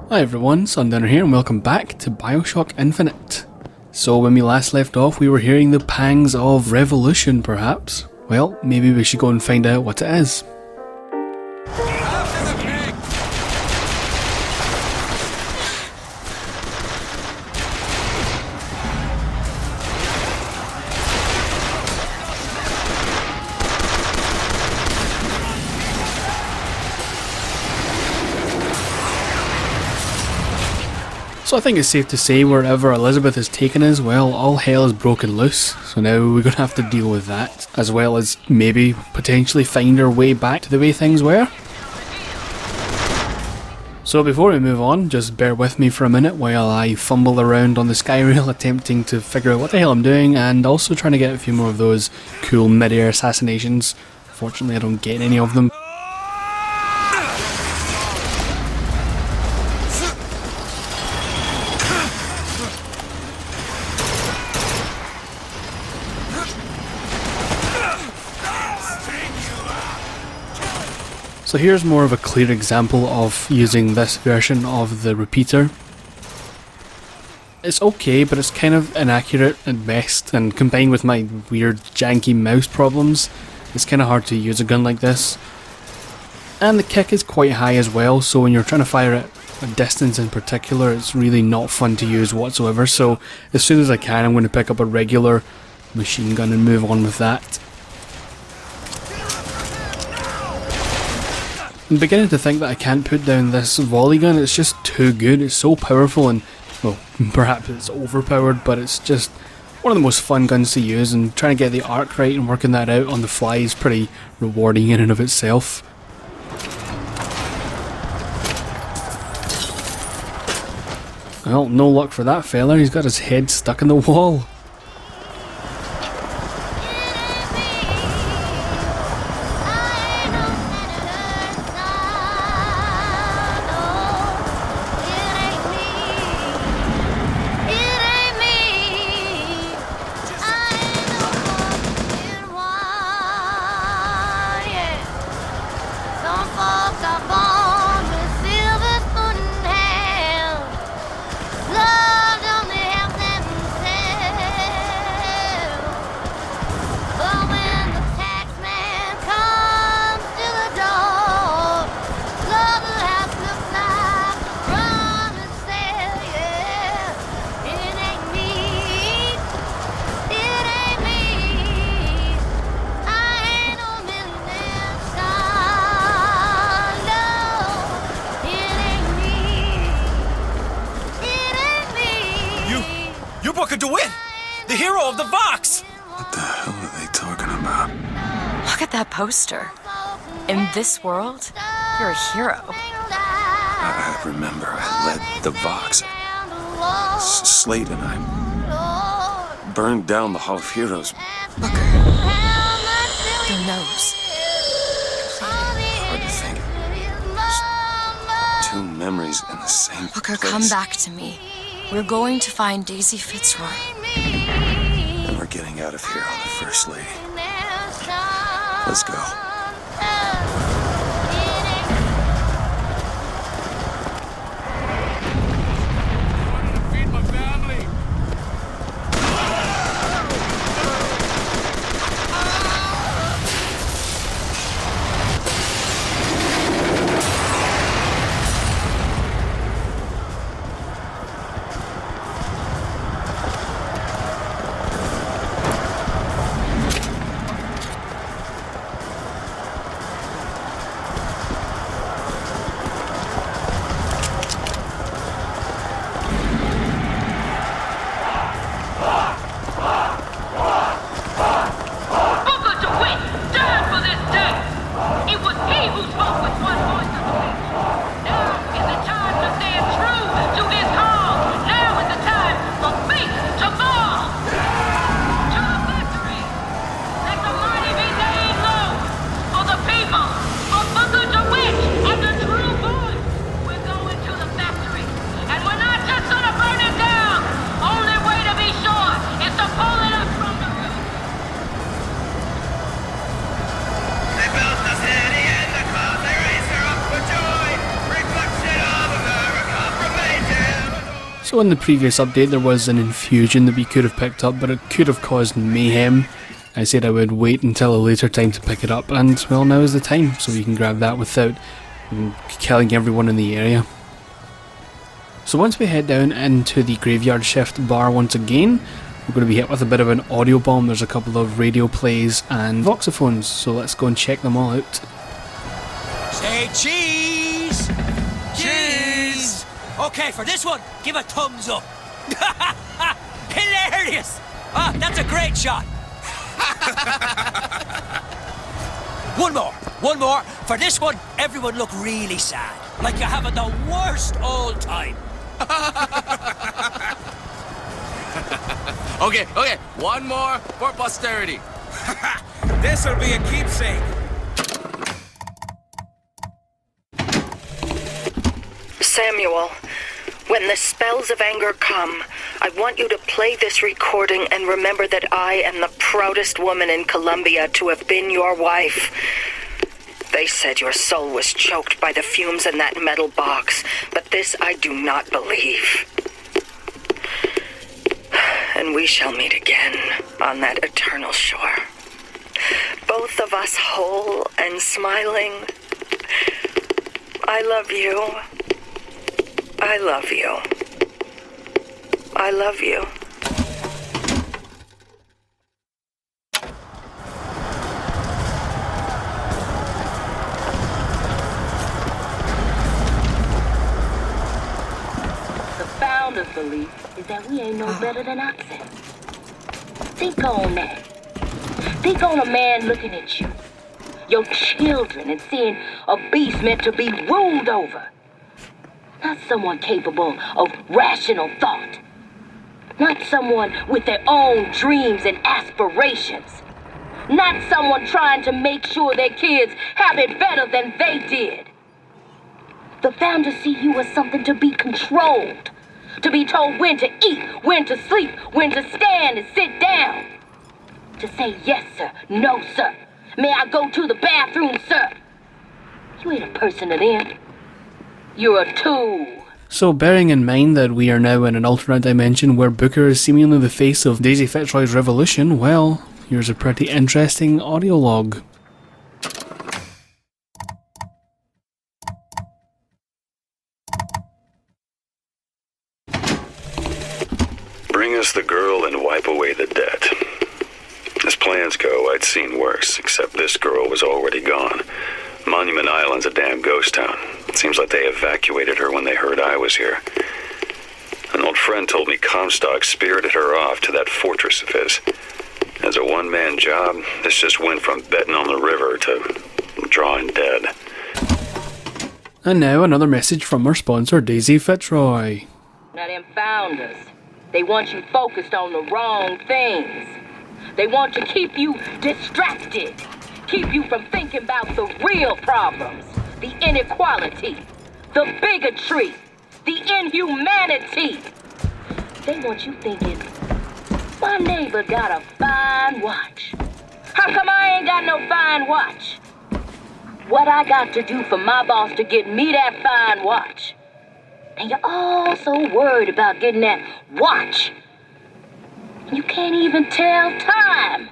Hi everyone, Sundowner here and welcome back to BioShock Infinite. So when we last left off we were hearing the pangs of revolution perhaps. Well, maybe we should go and find out what it is. So I think it's safe to say wherever Elizabeth has taken us, well, all hell is broken loose. So now we're going to have to deal with that, as well as maybe potentially find our way back to the way things were. So before we move on, just bear with me for a minute while I fumble around on the skyrail attempting to figure out what the hell I'm doing, and also trying to get a few more of those cool mid-air assassinations. Fortunately I don't get any of them. So here's more of a clear example of using this version of the repeater. It's okay, but it's kind of inaccurate at best, and combined with my weird janky mouse problems, it's kind of hard to use a gun like this. And the kick is quite high as well, so when you're trying to fire at a distance in particular, it's really not fun to use whatsoever. So as soon as I can, I'm going to pick up a regular machine gun and move on with that. I'm beginning to think that I can't put down this volley gun. It's just too good, it's so powerful, and well, perhaps it's overpowered, but it's just one of the most fun guns to use, and trying to get the arc right and working that out on the fly is pretty rewarding in and of itself. Well, no luck for that fella, he's got his head stuck in the wall. To win! The hero of the Vox! What the hell are they talking about? Look at that poster. In this world, you're a hero. I remember I led the Vox. Slate and I burned down the Hall of Heroes. Booker. Your nose. Hard to think. Just two memories in the same Booker, place. come back to me. We're going to find Daisy Fitzroy. And we're getting out of here on the First Lady. Let's go. So in the previous update there was an infusion that we could have picked up, but it could have caused mayhem. I said I would wait until a later time to pick it up, and well, now is the time, so we can grab that without killing everyone in the area. So once we head down into the graveyard shift bar once again, we're going to be hit with a bit of an audio bomb. There's a couple of radio plays and voxophones, so let's go and check them all out. Say cheese! Cheese! Okay, for this one, give a thumbs up. Hilarious! Ah, that's a great shot. One more. For this one, everyone look really sad. Like you're having the worst all time. Okay, one more for posterity. This'll be a keepsake. Samuel, when the spells of anger come, I want you to play this recording and remember that I am the proudest woman in Columbia to have been your wife. They said your soul was choked by the fumes in that metal box, but this I do not believe. And we shall meet again on that eternal shore. Both of us whole and smiling. I love you. I love you. I love you. The founder's belief is that we ain't no better than oxen. Think on that. Think on a man looking at you, your children, and seeing a beast meant to be ruled over. Not someone capable of rational thought. Not someone with their own dreams and aspirations. Not someone trying to make sure their kids have it better than they did. The founders see you as something to be controlled. To be told when to eat, when to sleep, when to stand and sit down. To say yes, sir, no, sir. May I go to the bathroom, sir? You ain't a person to them. You're a tool. So bearing in mind that we are now in an alternate dimension where Booker is seemingly the face of Daisy Fitzroy's revolution, well, here's a pretty interesting audio log. Bring us the girl and wipe away the debt. As plans go, I'd seen worse, except this girl was already gone. Monument Island's a damn ghost town. It seems like they evacuated her when they heard I was here. An old friend told me Comstock spirited her off to that fortress of his. As a one-man job, this just went from betting on the river to drawing dead. And now another message from our sponsor, Daisy Fitzroy. Now them founders, they want you focused on the wrong things. They want to keep you distracted. Keep you from thinking about the real problems. The inequality. The bigotry. The inhumanity. They want you thinking, my neighbor got a fine watch. How come I ain't got no fine watch? What I got to do for my boss to get me that fine watch? And you're all so worried about getting that watch. You can't even tell time.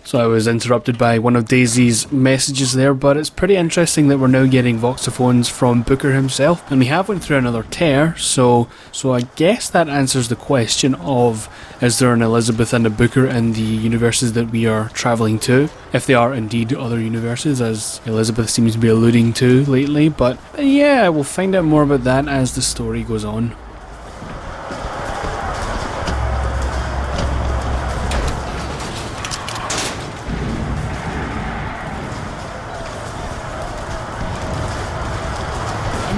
So I was interrupted by one of Daisy's messages there, but it's pretty interesting that we're now getting voxophones from Booker himself, and we have went through another tear, so I guess that answers the question of, is there an Elizabeth and a Booker in the universes that we are travelling to? If they are indeed other universes, as Elizabeth seems to be alluding to lately, but yeah, we'll find out more about that as the story goes on.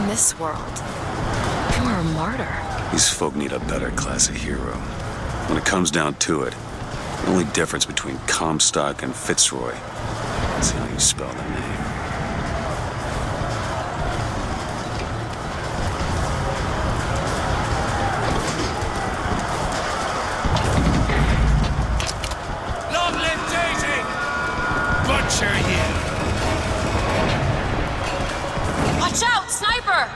This world, you are a martyr. These folk need a better class of hero. When it comes down to it, the only difference between Comstock and Fitzroy is how you spell the name. Long live Daisy! Butcher here! Watch out, sniper!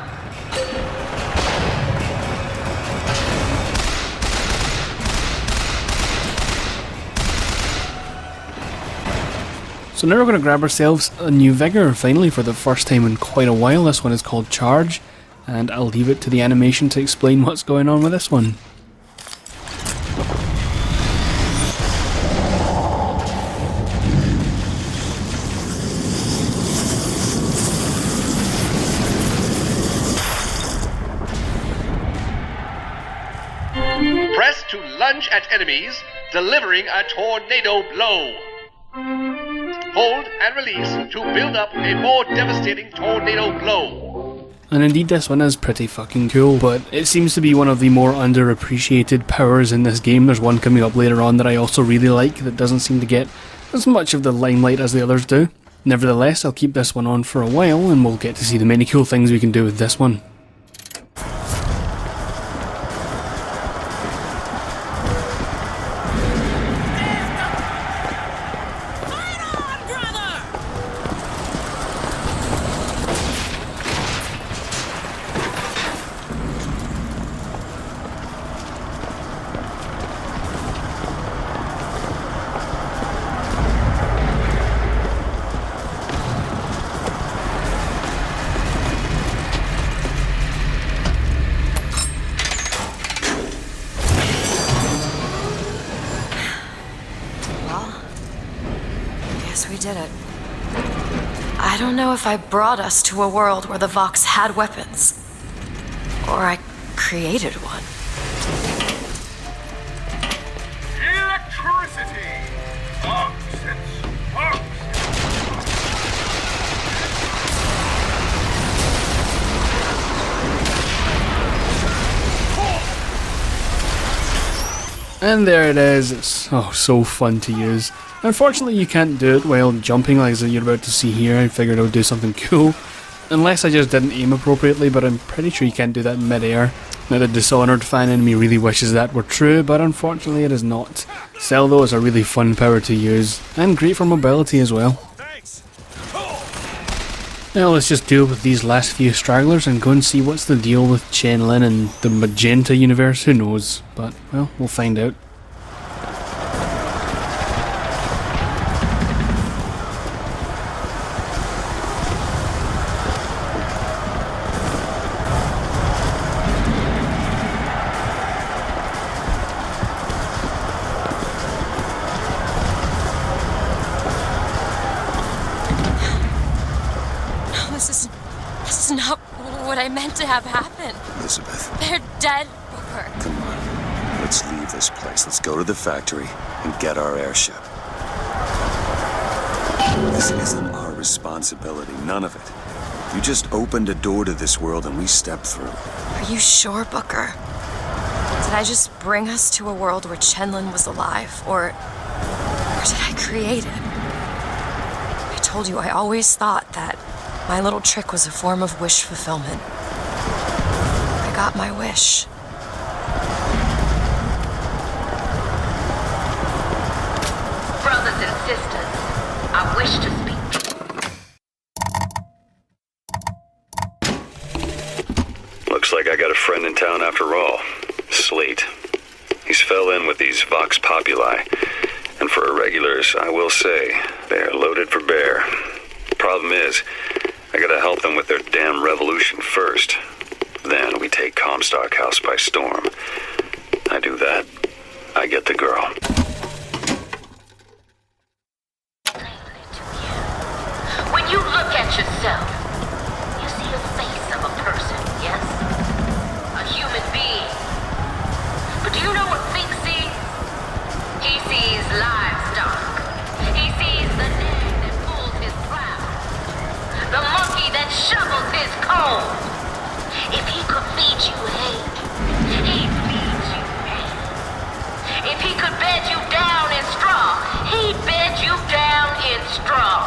So now we're going to grab ourselves a new vigor, finally for the first time in quite a while. This one is called Charge, and I'll leave it to the animation to explain what's going on with this one. Press to lunge at enemies, delivering a tornado blow. Hold and release to build up a more devastating tornado blow. And indeed this one is pretty fucking cool, but it seems to be one of the more underappreciated powers in this game. There's one coming up later on that I also really like that doesn't seem to get as much of the limelight as the others do. Nevertheless, I'll keep this one on for a while and we'll get to see the many cool things we can do with this one. We did it. I don't know if I brought us to a world where the Vox had weapons, or I created one. Electricity! Vox and sparks! And there it is. It's so fun to use. Unfortunately you can't do it while jumping like you're about to see here. I figured I would do something cool. Unless I just didn't aim appropriately, but I'm pretty sure you can't do that in mid-air. Now the Dishonored fan in me really wishes that were true, but unfortunately it is not. Still though, it's a really fun power to use, and great for mobility as well. Now let's just deal with these last few stragglers and go and see what's the deal with Chen Lin and the Magenta universe. Who knows, but well, we'll find out. This is not what I meant to have happen. Elizabeth. They're dead, Booker. Come on. Let's leave this place. Let's go to the factory and get our airship. This isn't our responsibility. None of it. You just opened a door to this world and we stepped through. Are you sure, Booker? Did I just bring us to a world where Chenlin was alive, or did I create it? I told you I always thought that my little trick was a form of wish fulfillment. I got my wish. Brothers and sisters, I wish to speak. Looks like I got a friend in town after all. Slate. He's fell in with these Vox Populi, and for irregulars, I will say, they are loaded for bear. Problem is, I gotta help them with their damn revolution first. Then we take Comstock House by storm. I do that, I get the girl. When you look at yourself, you see a face of a person, yes? A human being. But do you know what Fink sees? He sees livestock. He sees the nag that pulls his plow. The monkey that shovels his coal. If he could feed you hay, he'd feed you hay. If he could bed you down in straw, he'd bed you down in straw.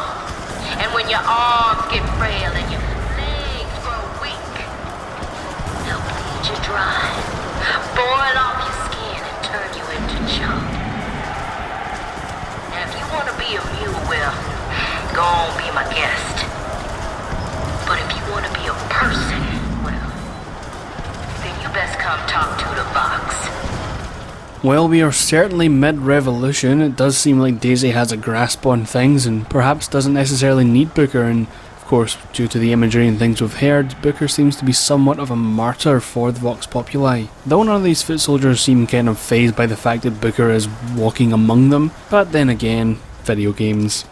And when your arms get frail and your legs grow weak, they'll bleed you dry, boil off your skin and turn you into chalk. Now if you want to be a mule, well, go on, be my guest. But if you want to be a person, well, then you best come talk to the Vox. Well, we are certainly mid-revolution. It does seem like Daisy has a grasp on things and perhaps doesn't necessarily need Booker, and of course, due to the imagery and things we've heard, Booker seems to be somewhat of a martyr for the Vox Populi. Though none of these foot soldiers seem kind of fazed by the fact that Booker is walking among them, but then again, video games.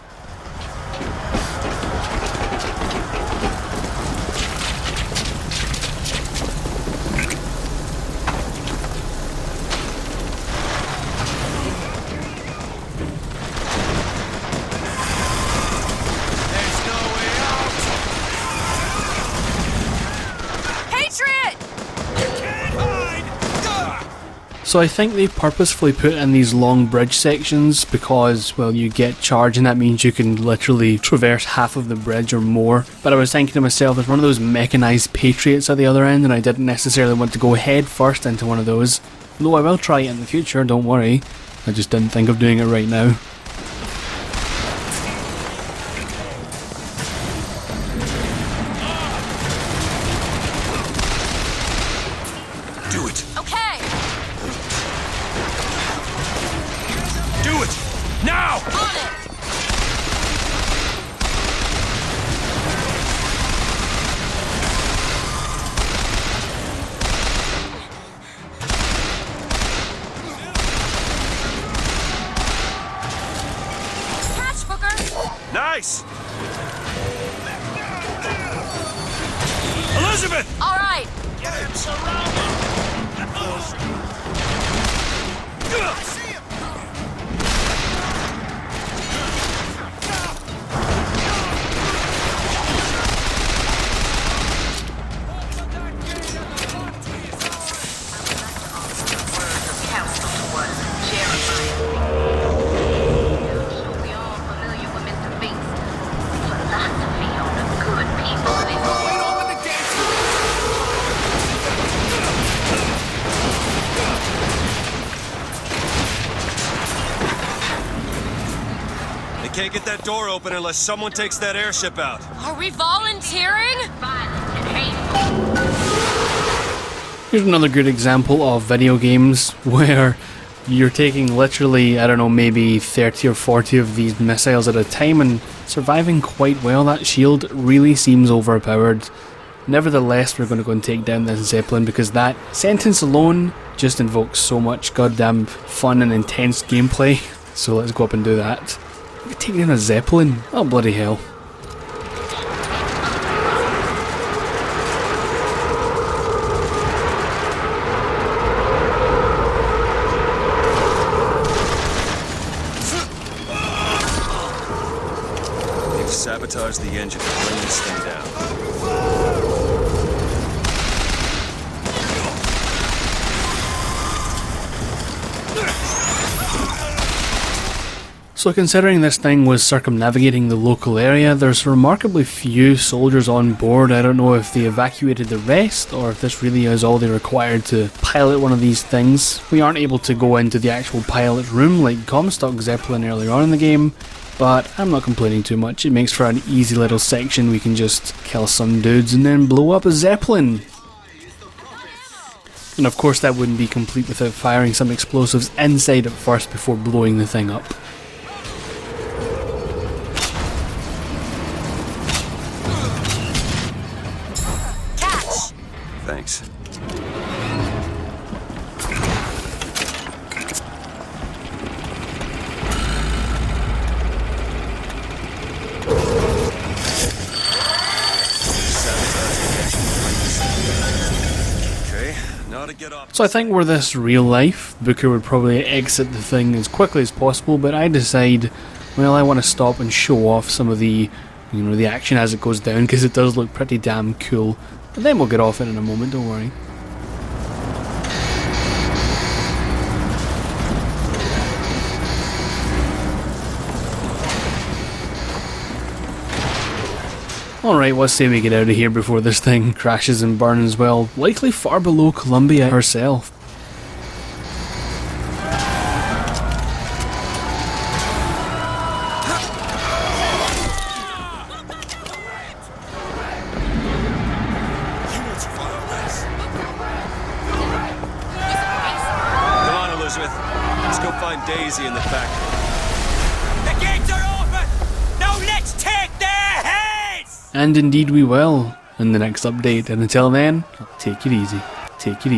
So I think they purposefully put in these long bridge sections because, well, you get charge and that means you can literally traverse half of the bridge or more. But I was thinking to myself, there's one of those mechanised patriots at the other end and I didn't necessarily want to go head first into one of those. Though I will try it in the future, don't worry. I just didn't think of doing it right now. Nice! Elizabeth! All right. Get him surrounded! I see him! Can't get that door open unless someone takes that airship out. Are we volunteering? Here's another good example of video games where you're taking literally, I don't know, maybe 30 or 40 of these missiles at a time and surviving quite well. That shield really seems overpowered. Nevertheless, we're going to go and take down this Zeppelin because that sentence alone just invokes so much goddamn fun and intense gameplay. So let's go up and do that. We're taking down a Zeppelin? Oh bloody hell. They've sabotaged the engine to bring this thing down. So considering this thing was circumnavigating the local area, there's remarkably few soldiers on board. I don't know if they evacuated the rest or if this really is all they required to pilot one of these things. We aren't able to go into the actual pilot room like Comstock Zeppelin earlier on in the game, but I'm not complaining too much. It makes for an easy little section. We can just kill some dudes and then blow up a Zeppelin. And of course that wouldn't be complete without firing some explosives inside it first before blowing the thing up. Thanks. Okay, now to get up. So I think were this real life, Booker would probably exit the thing as quickly as possible, but I decide, well, I want to stop and show off some of the, the action as it goes down because it does look pretty damn cool. And then we'll get off it in a moment, don't worry. Alright, let's say we get out of here before this thing crashes and burns, well, likely far below Columbia herself. Come on, Elizabeth. find Daisy in the factory. The gates are open! Now let's take their heads! And indeed we will in the next update. And until then, take it easy. Take it easy.